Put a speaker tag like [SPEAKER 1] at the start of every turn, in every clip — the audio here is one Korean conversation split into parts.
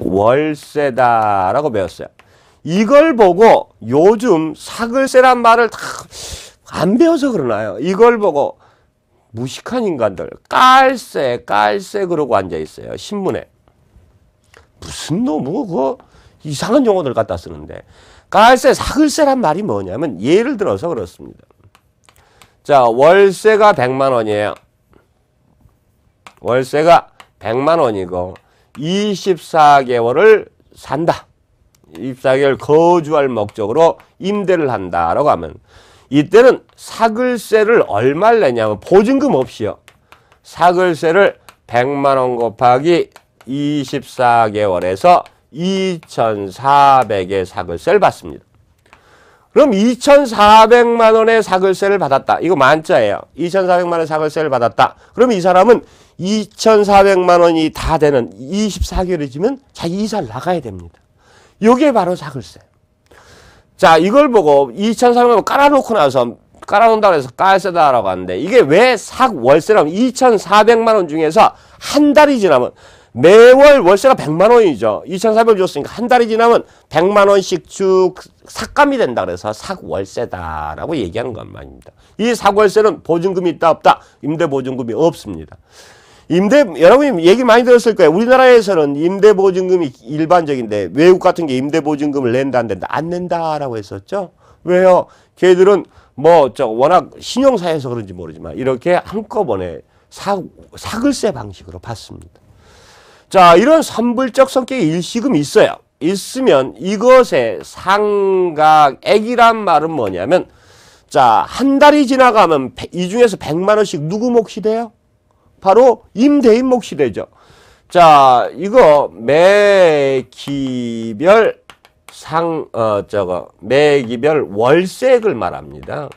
[SPEAKER 1] 월세다라고 배웠어요. 이걸 보고 요즘 사글세란 말을 다 안 배워서 그러나요? 이걸 보고 무식한 인간들 깔세 그러고 앉아 있어요. 신문에. 무슨 놈의 그 이상한 용어들 갖다 쓰는데 깔세 사글세란 말이 뭐냐면 예를 들어서 그렇습니다. 자, 월세가 100만 원이에요. 월세가 100만 원이고 24개월을 산다. 24개월 거주할 목적으로 임대를 한다라고 하면 이때는 사글세를 얼마를 내냐면 보증금 없이요. 사글세를 100만 원 곱하기 24개월에서 2,400의 사글세를 받습니다. 그럼 2,400만 원의 사글세를 받았다. 이거 만자예요. 2,400만 원의 사글세를 받았다. 그럼 이 사람은 2,400만 원이 다 되는 24개월이 지면 자기 이사를 나가야 됩니다. 이게 바로 사글세. 자, 이걸 보고 2,400만 원 깔아놓고 나서 깔아놓는다고 해서 깔세다라고 하는데 이게 왜 월세라면 2,400만 원 중에서 한 달이 지나면 매월 월세가 100만 원이죠. 2,400을 줬으니까 한 달이 지나면 100만 원씩 쭉 삭감이 된다 그래서 삭월세다라고 얘기하는 것 말입니다. 이 삭월세는 보증금이 있다 없다? 임대보증금이 없습니다. 여러분이 얘기 많이 들었을 거예요. 우리나라에서는 임대보증금이 일반적인데 외국 같은 게 임대보증금을 낸다 안 된다? 안 낸다라고 했었죠. 왜요? 걔들은 워낙 신용사에서 그런지 모르지만 이렇게 한꺼번에 사글세 방식으로 받습니다. 자, 이런 선불적 성격의 일시금이 있어요. 있으면 이것의 상각액이란 말은 뭐냐면 자, 한 달이 지나가면 이 중에서 100만 원씩 누구 몫이 돼요? 바로 임대인 몫이 되죠. 자, 이거 매기별 매기별 월세액을 말합니다.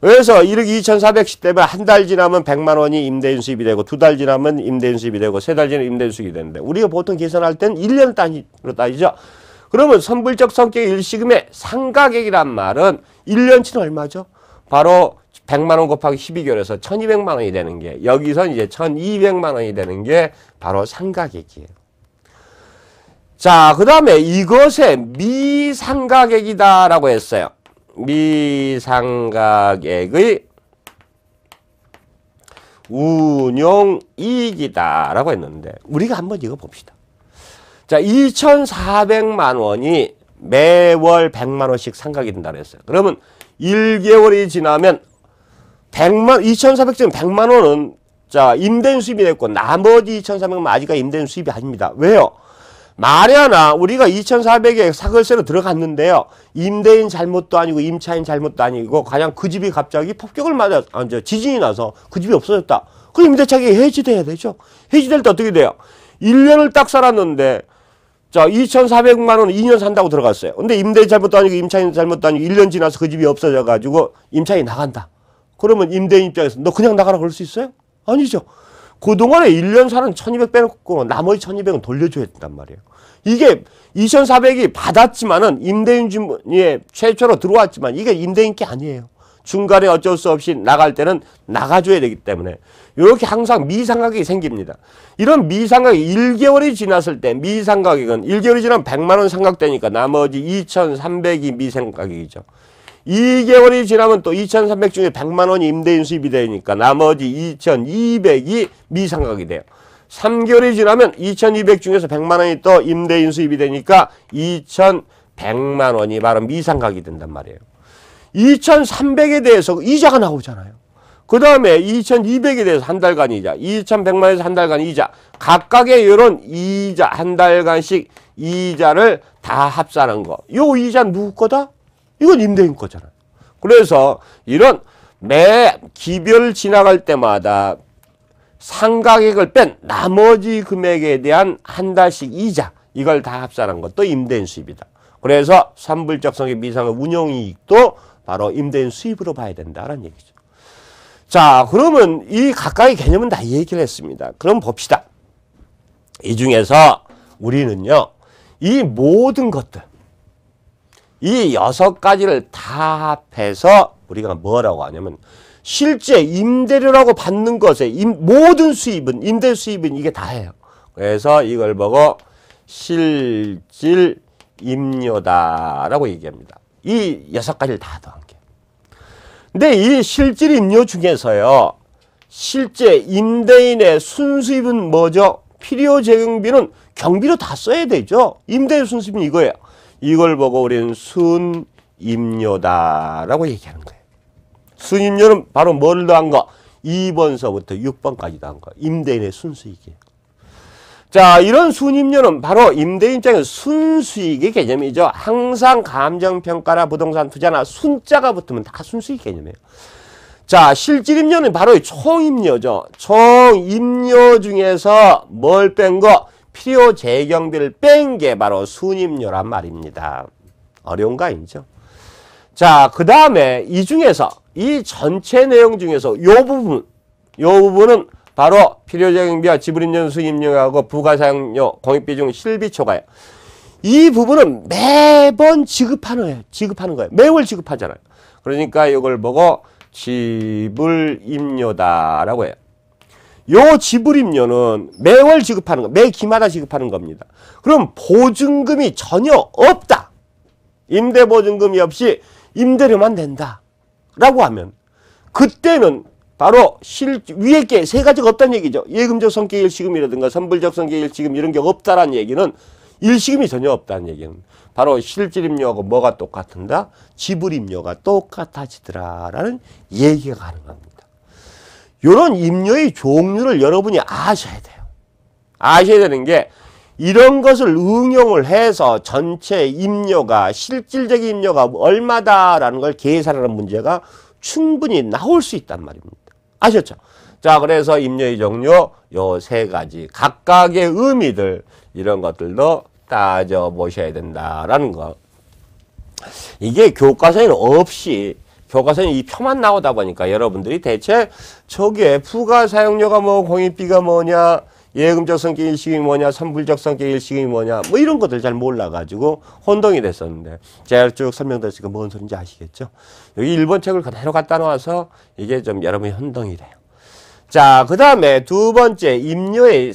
[SPEAKER 1] 그래서 이렇게 2,400씩 되면 한 달 지나면 100만 원이 임대인 수입이 되고 두 달 지나면 임대인 수입이 되고 세 달 지나면 임대인 수입이 되는데 우리가 보통 계산할 때는 1년 단위로 따지죠. 그러면 선불적 성격의 일시금의 상각액이란 말은 1년치는 얼마죠? 바로 100만 원 곱하기 12개월에서 1,200만 원이 되는 게 여기서 이제 1,200만 원이 되는 게 바로 상각액이에요. 자, 그 다음에 이것의 미상각액이다라고 했어요. 미상각액의 운용이익이다라고 했는데 우리가 한번 이거 봅시다. 자, 2,400만 원이 매월 100만 원씩 상각이 된다 그랬어요. 그러면 1개월이 지나면 2,400쯤 100만 원은 자, 임대인 수입이 됐고 나머지 2,400만 원 아직까지 임대인 수입이 아닙니다. 왜요? 말하나 우리가 2,400에 사글세로 들어갔는데요. 임대인 잘못도 아니고 임차인 잘못도 아니고 그냥 그 집이 갑자기 폭격을 맞아 지진이 나서 그 집이 없어졌다. 그럼 임대차익이 해지돼야 되죠. 해지될 때 어떻게 돼요? 1년을 딱 살았는데 자, 2,400만 원 2년 산다고 들어갔어요. 근데 임대인 잘못도 아니고 임차인 잘못도 아니고 1년 지나서 그 집이 없어져 가지고 임차인이 나간다. 그러면 임대인 입장에서 너 그냥 나가라 그럴 수 있어요? 아니죠. 그동안에 1년 사는 1,200 빼놓고 나머지 1,200은 돌려줘야 된단 말이에요. 이게 2,400이 받았지만은 임대인에 최초로 들어왔지만 이게 임대인 게 아니에요. 중간에 어쩔 수 없이 나갈 때는 나가줘야 되기 때문에 이렇게 항상 미상각액이 생깁니다. 이런 미상각액 1개월이 지났을 때 미상각액은 1개월이 지나면 100만 원 상각되니까 나머지 2,300이 미상각액이죠. 2개월이 지나면 또 2,300 중에 100만 원이 임대인 수입이 되니까 나머지 2,200이 미상각이 돼요. 3개월이 지나면 2,200 중에서 100만 원이 또 임대인 수입이 되니까 2,100만 원이 바로 미상각이 된단 말이에요. 2,300에 대해서 이자가 나오잖아요. 그 다음에 2,200에 대해서 한 달간 이자, 2,100만 원에서 한 달간 이자, 각각의 이런 이자, 한 달간씩 이자를 다 합산한 거. 요 이자는 누구 거다? 이건 임대인 거잖아요. 그래서 이런 매 기별 지나갈 때마다 상각액을 뺀 나머지 금액에 대한 한 달씩 이자, 이걸 다 합산한 것도 임대인 수입이다. 그래서 선불적 성격 미상의 운용이익도 바로 임대인 수입으로 봐야 된다는 얘기죠. 자, 그러면 이 각각의 개념은 다 얘기를 했습니다. 그럼 봅시다. 이 중에서 우리는요, 이 모든 것들, 이 6가지를 다 합해서 우리가 뭐라고 하냐면 실제 임대료라고 받는 것에 모든 수입은 임대 수입은 이게 다예요. 그래서 이걸 보고 실질 임료다라고 얘기합니다. 이 6가지를 다 더한 게. 근데 이 실질 임료 중에서요, 실제 임대인의 순수입은 뭐죠? 필요 제공비는 경비로 다 써야 되죠. 임대인 순수입은 이거예요. 이걸 보고 우리는 순임료다라고 얘기하는 거예요. 순임료는 바로 뭘 더한 거? 2번서부터 6번까지 더한 거. 임대인의 순수익이에요. 자, 이런 순임료는 바로 임대인 입장에서 순수익의 개념이죠. 항상 감정평가나 부동산 투자나 순자가 붙으면 다 순수익 개념이에요. 자, 실질임료는 바로 총임료죠. 총임료 중에서 뭘 뺀 거? 필요 재경비를 뺀 게 바로 순임료란 말입니다. 어려운 거 아니죠? 자, 그 다음에 이 중에서 이 전체 내용 중에서 요 부분은 바로 필요재경비와 지불임료, 순임료하고 부가사용료, 공익비중, 실비초과예요. 이 부분은 매번 지급하는 거예요. 매월 지급하잖아요. 그러니까 이걸 보고 지불임료다라고 해요. 요 지불임료는 매월 지급하는 거, 매 기마다 지급하는 겁니다. 그럼 보증금이 전혀 없다. 임대보증금이 없이 임대료만 낸다. 라고 하면 그때는 바로 위에 게 세 가지가 없다는 얘기죠. 예금적 성격 일시금이라든가 선불적 성격 일시금 이런 게 없다라는 얘기는 일시금이 전혀 없다는 얘기는 바로 실질임료하고 뭐가 똑같은다? 지불임료가 똑같아지더라라는 얘기가 가능합니다. 이런 임료의 종류를 여러분이 아셔야 돼요. 아셔야 되는 게 이런 것을 응용을 해서 전체 임료가 실질적인 임료가 얼마다라는 걸 계산하는 문제가 충분히 나올 수 있단 말입니다. 아셨죠? 자, 그래서 임료의 종류 요 3가지 각각의 의미들 이런 것들도 따져보셔야 된다라는 거. 이게 교과서에는 없이 교과서에 이 표만 나오다 보니까 여러분들이 대체 저게 부가사용료가 뭐 공익비가 뭐냐 예금적 성격 일시금이 뭐냐 선불적 성격 일시금이 뭐냐 뭐 이런 것들 잘 몰라가지고 혼동이 됐었는데 제가 쭉 설명드렸으니까 뭔 소린지 아시겠죠? 여기 1번 책을 그대로 갖다 놓아서 이게 좀 여러분이 혼동이 돼요. 자, 그 다음에 두 번째 임료의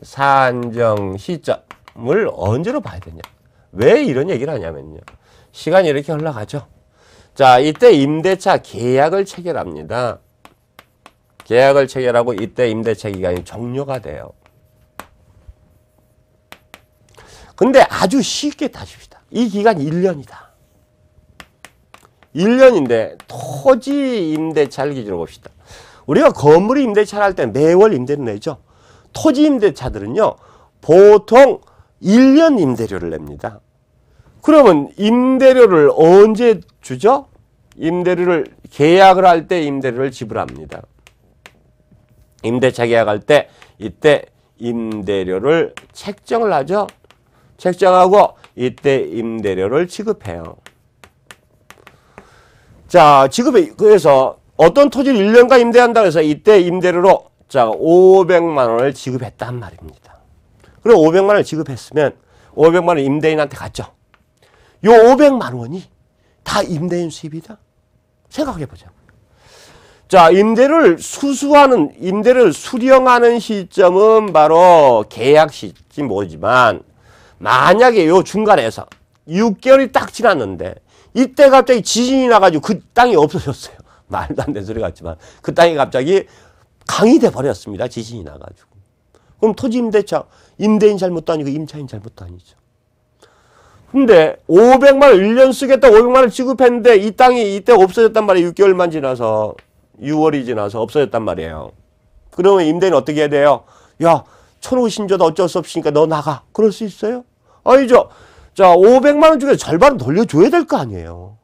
[SPEAKER 1] 산정 시점을 언제로 봐야 되냐. 왜 이런 얘기를 하냐면요. 시간이 이렇게 흘러가죠. 자, 이때 임대차 계약을 체결합니다. 계약을 체결하고 이때 임대차 기간이 종료가 돼요. 근데 아주 쉽게 따집시다. 이 기간 1년이다. 1년인데 토지 임대차를 기준으로 봅시다. 우리가 건물 임대차를 할 때 매월 임대를 내죠. 토지 임대차들은요. 보통 1년 임대료를 냅니다. 그러면 임대료를 언제 주죠? 임대료를 계약을 할 때 임대료를 지불합니다. 임대차 계약할 때 이때 임대료를 책정을 하죠. 책정하고 이때 임대료를 지급해요. 자, 그래서 어떤 토지를 1년간 임대한다고 해서 이때 임대료로 자 500만 원을 지급했단 말입니다. 그럼 500만 원을 지급했으면 500만 원 임대인한테 갔죠. 요 500만 원이 다 임대인 수입이다. 생각해보자. 자, 임대료를 수령하는 시점은 바로 계약 시점이 뭐지만 만약에 요 중간에서 6개월이 딱 지났는데 이때 갑자기 지진이 나가지고 그 땅이 없어졌어요. 말도 안 되는 소리 같지만 그 땅이 갑자기 강이 돼 버렸습니다. 지진이 나가지고. 그럼 토지 임대차 임대인 잘못도 아니고 임차인 잘못도 아니죠. 근데 500만 원 1년 쓰겠다 500만 원 지급했는데 이 땅이 이때 없어졌단 말이에요. 6개월만 지나서 6월이 지나서 없어졌단 말이에요. 그러면 임대인 어떻게 해야 돼요? 야, 천호신조도 어쩔 수 없으니까 너 나가. 그럴 수 있어요? 아니죠. 자, 500만 원 중에 절반은 돌려줘야 될 거 아니에요.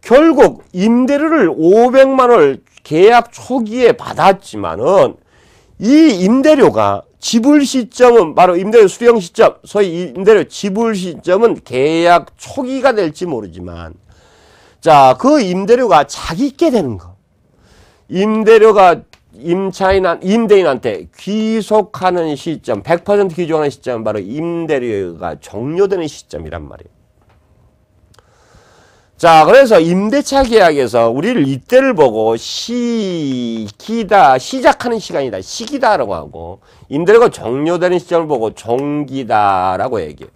[SPEAKER 1] 결국 임대료를 500만 원을 계약 초기에 받았지만은 이 임대료가 지불 시점은 바로 임대료 수령 시점, 소위 임대료 지불 시점은 계약 초기가 될지 모르지만 자, 그 임대료가 자기께 되는 거. 임대료가 임대인한테 귀속하는 시점, 100% 귀속하는 시점은 바로 임대료가 종료되는 시점이란 말이에요. 자, 그래서 임대차 계약에서 우리를 이때를 보고 시기다, 시작하는 시간이다, 시기다라고 하고, 임대료가 종료되는 시점을 보고 종기다라고 얘기해요.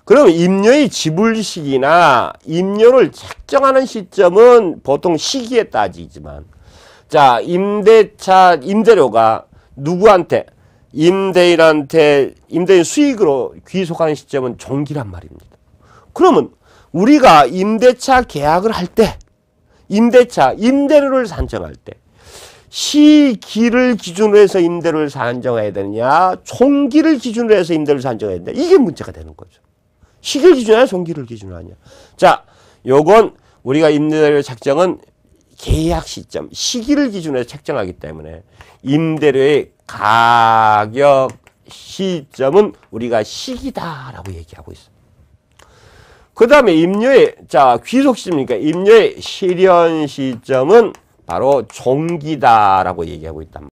[SPEAKER 1] 그러면 임료의 지불 시기나 임료를 책정하는 시점은 보통 시기에 따지지만, 자, 임대료가 누구한테? 임대인 수익으로 귀속하는 시점은 종기란 말입니다. 그러면 우리가 임대차 계약을 할 때, 임대료를 산정할 때, 시기를 기준으로 해서 임대료를 산정해야 되느냐, 총기를 기준으로 해서 임대료를 산정해야 되느냐, 이게 문제가 되는 거죠. 시기를 기준으로 하냐, 총기를 기준으로 하냐. 자, 요건 우리가 임대료 책정은 계약 시점, 시기를 기준으로 해서 책정하기 때문에 임대료의 가격 시점은 우리가 시기다라고 얘기하고 있습니다. 그 다음에 임료의, 자, 귀속 시점이니까 임료의 실현 시점은 바로 종기다라고 얘기하고 있단 말이에요.